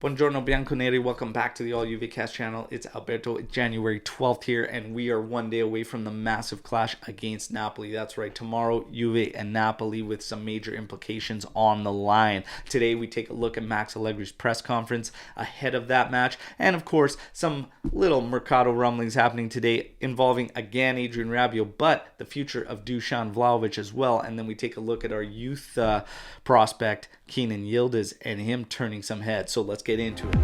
Buongiorno Bianconeri, welcome back to the All Juve Cast channel. It's Alberto, January 12th here, and we are one day away from the massive clash against Napoli. That's right, tomorrow, Juve and Napoli with some major implications on the line. Today, we take a look at Max Allegri's press conference ahead of that match, and of course, some little Mercado rumblings happening today involving, again, Adrian Rabiot, but the future of Dusan Vlahovic as well. And then we take a look at our youth prospect, Kenan Yildiz, and him turning some heads. So let's get into it.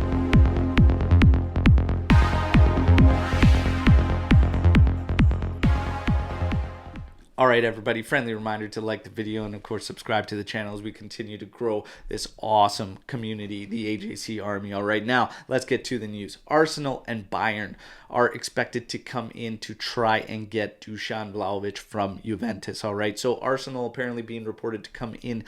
Alright everybody, friendly reminder to like the video and of course subscribe to the channel as we continue to grow this awesome community, the AJC Army. Alright, now let's get to the news. Arsenal and Bayern are expected to come in to try and get Dusan Vlahovic from Juventus. Alright, so Arsenal apparently being reported to come in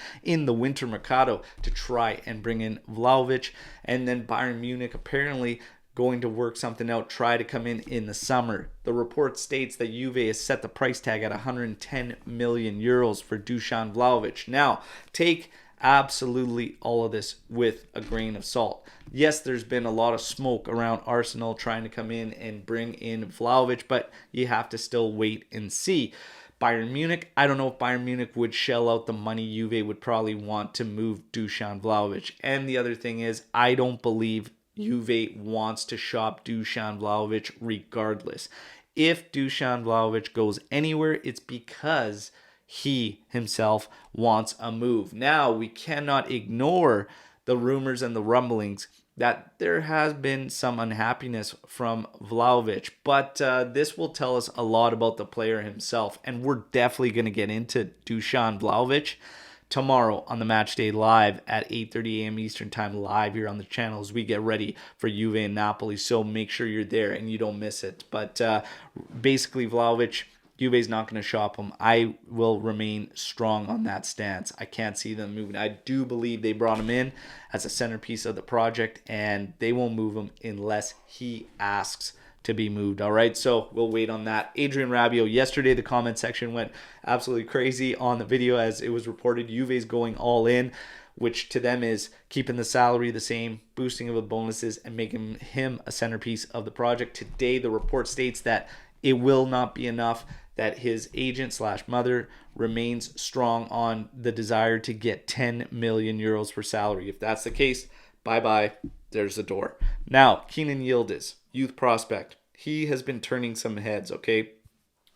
the winter mercado to try and bring in Vlahovic, and then Bayern Munich apparently going to work something out, try to come in the summer. The report states that Juve has set the price tag at 110 million euros for Dusan Vlahovic. Now, take absolutely all of this with a grain of salt. Yes, there's been a lot of smoke around Arsenal trying to come in and bring in Vlahovic, but you have to still wait and see. Bayern Munich, I don't know if Bayern Munich would shell out the money Juve would probably want to move Dusan Vlahovic. And the other thing is, I don't believe Juve wants to shop Dusan Vlahovic regardless. If Dusan Vlahovic goes anywhere, it's because he himself wants a move. Now, we cannot ignore the rumors and the rumblings that there has been some unhappiness from Vlahovic, but this will tell us a lot about the player himself, and we're definitely going to get into Dusan Vlahovic tomorrow on the Match Day Live at 8:30 a.m. Eastern Time, live here on the channel as we get ready for Juve and Napoli. So make sure you're there and you don't miss it. But basically, Vlahovic, Juve's not going to shop him. I will remain strong on that stance. I can't see them moving. I do believe they brought him in as a centerpiece of the project, and they won't move him unless he asks to be moved. All right, so we'll wait on that. Adrian Rabiot, yesterday the comment section went absolutely crazy on the video as it was reported Juve's going all in, which to them is keeping the salary the same, boosting of the bonuses, and making him a centerpiece of the project. Today the report states that it will not be enough, that his agent / mother remains strong on the desire to get 10 million euros for salary. If that's the case, bye-bye, there's the door. Now, Kenan Yildiz, youth prospect. He has been turning some heads, okay?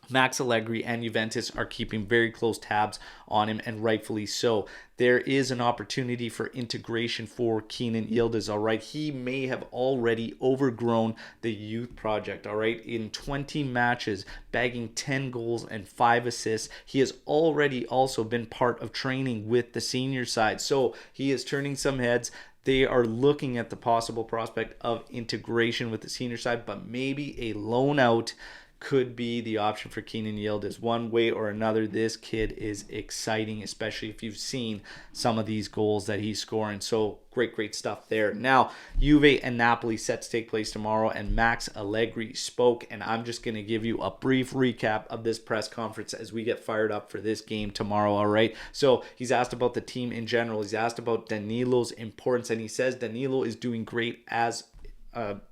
Max Allegri and Juventus are keeping very close tabs on him, and rightfully so. There is an opportunity for integration for Kenan Yildiz, all right? He may have already overgrown the youth project, all right? In 20 matches, bagging 10 goals and 5 assists. He has already also been part of training with the senior side, so he is turning some heads. They are looking at the possible prospect of integration with the senior side, but maybe a loan out could be the option for Kenan Yildiz. One way or another, this kid is exciting, especially if you've seen some of these goals that he's scoring. So great stuff there. Now, Juve and Napoli set to take place tomorrow, and Max Allegri spoke, and I'm just going to give you a brief recap of this press conference as we get fired up for this game tomorrow, all right? So he's asked about the team in general. He's asked about Danilo's importance, and he says Danilo is doing great as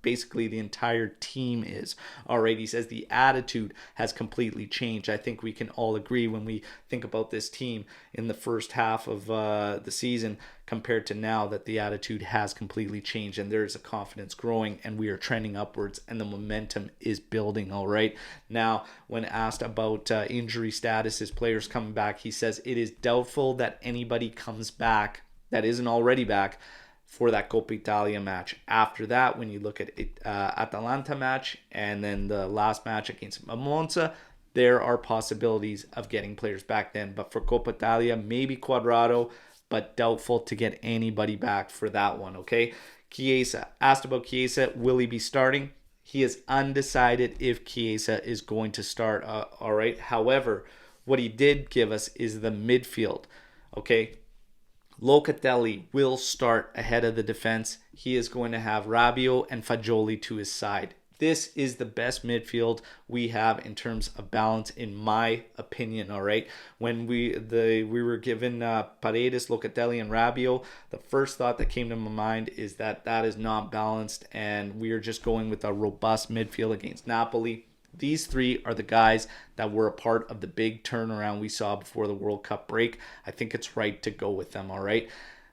basically the entire team is. All right, he says the attitude has completely changed. I think we can all agree when we think about this team in the first half of the season compared to now that the attitude has completely changed, and there's a confidence growing, and we are trending upwards, and the momentum is building. All right, now when asked about injury status, his players coming back, he says it is doubtful that anybody comes back that isn't already back for that Coppa Italia match. After that, when you look at Atalanta match and then the last match against Monza, there are possibilities of getting players back then. But for Coppa Italia, maybe Quadrado, but doubtful to get anybody back for that one, okay? Chiesa, asked about Chiesa, will he be starting? He is undecided if Chiesa is going to start, all right? However, what he did give us is the midfield, okay? Locatelli will start ahead of the defense. He is going to have Rabiot and Fagioli to his side. This is the best midfield we have in terms of balance, in my opinion. All right, when we were given Paredes, Locatelli, and Rabiot, the first thought that came to my mind is that is not balanced, and we are just going with a robust midfield against Napoli. These three are the guys that were a part of the big turnaround we saw before the World Cup break. I think it's right to go with them. All right,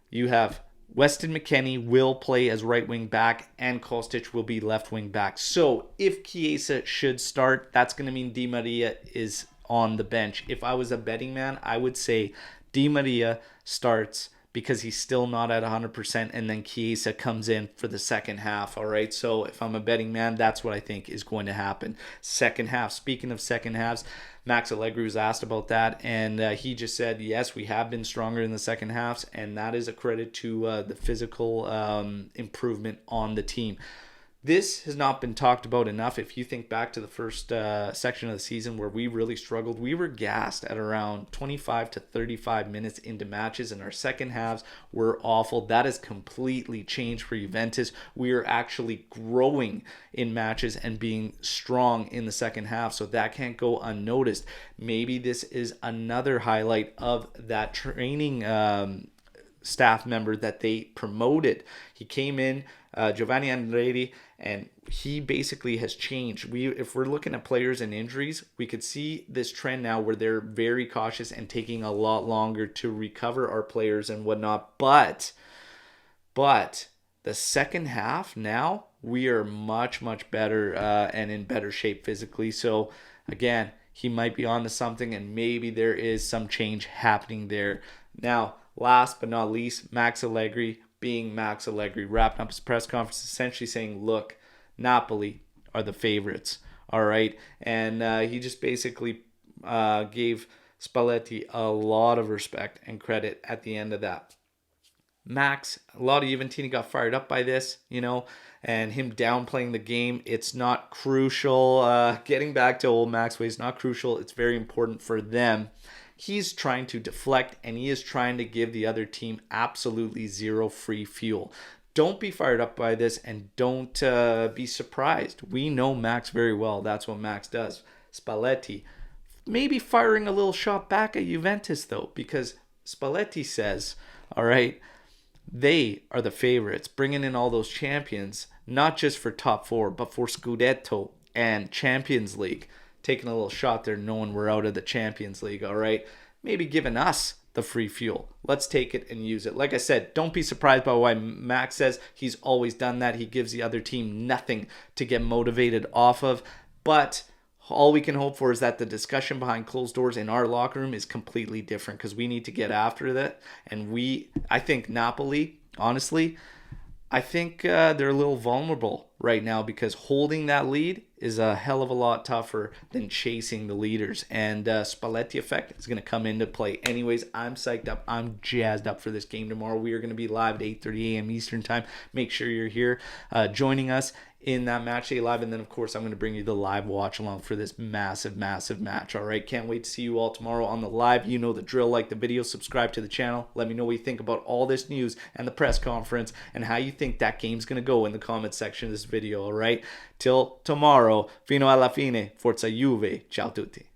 you have Weston McKennie will play as right wing back, and Kostic will be left wing back. So if Chiesa should start, that's going to mean Di Maria is on the bench. If I was a betting man, I would say Di Maria starts because he's still not at 100%, and then Chiesa comes in for the second half. All right, so if I'm a betting man, that's what I think is going to happen. Second half. Speaking of second halves, Max Allegri was asked about that, and he just said, yes, we have been stronger in the second halves, and that is a credit to the physical improvement on the team. This has not been talked about enough. If you think back to the first section of the season where we really struggled, we were gassed at around 25 to 35 minutes into matches, and our second halves were awful. That has completely changed for Juventus. We are actually growing in matches and being strong in the second half, so that can't go unnoticed. Maybe this is another highlight of that training staff member that they promoted. He came in, Giovanni Andretti, and he basically has changed. If we're looking at players and injuries, we could see this trend now where they're very cautious and taking a lot longer to recover our players and whatnot. But the second half now, we are much, much better and in better shape physically. So again, he might be onto something, and maybe there is some change happening there. Now, last but not least, Max Allegri, being Max Allegri, wrapping up his press conference essentially saying, look, Napoli are the favorites, all right? And he just basically gave Spalletti a lot of respect and credit at the end of that. Max, a lot of Juventini got fired up by this, and him downplaying the game. It's not crucial. Getting back to old Max way is not crucial. It's very important for them. He's trying to deflect, and he is trying to give the other team absolutely zero free fuel. Don't be fired up by this, and don't be surprised. We know Max very well. That's what Max does. Spalletti maybe firing a little shot back at Juventus, though, because Spalletti says, all right, they are the favorites, bringing in all those champions, not just for top four, but for Scudetto and Champions League. Taking a little shot there, knowing we're out of the Champions League, all right? Maybe giving us the free fuel. Let's take it and use it. Like I said, don't be surprised by why Max says he's always done that. He gives the other team nothing to get motivated off of. But all we can hope for is that the discussion behind closed doors in our locker room is completely different, because we need to get after that. And I think Napoli, honestly, I think they're a little vulnerable right now, because holding that lead is a hell of a lot tougher than chasing the leaders. And Spalletti effect is going to come into play. Anyways, I'm psyched up. I'm jazzed up for this game tomorrow. We are going to be live at 8:30 a.m. Eastern time. Make sure you're here joining us in that match day live. And then, of course, I'm going to bring you the live watch along for this massive, massive match. All right, can't wait to see you all tomorrow on the live. You know the drill. Like the video, subscribe to the channel. Let me know what you think about all this news and the press conference, and how you think that game's going to go in the comment section of this video. All right, till tomorrow, fino alla fine, forza Juve, ciao tutti.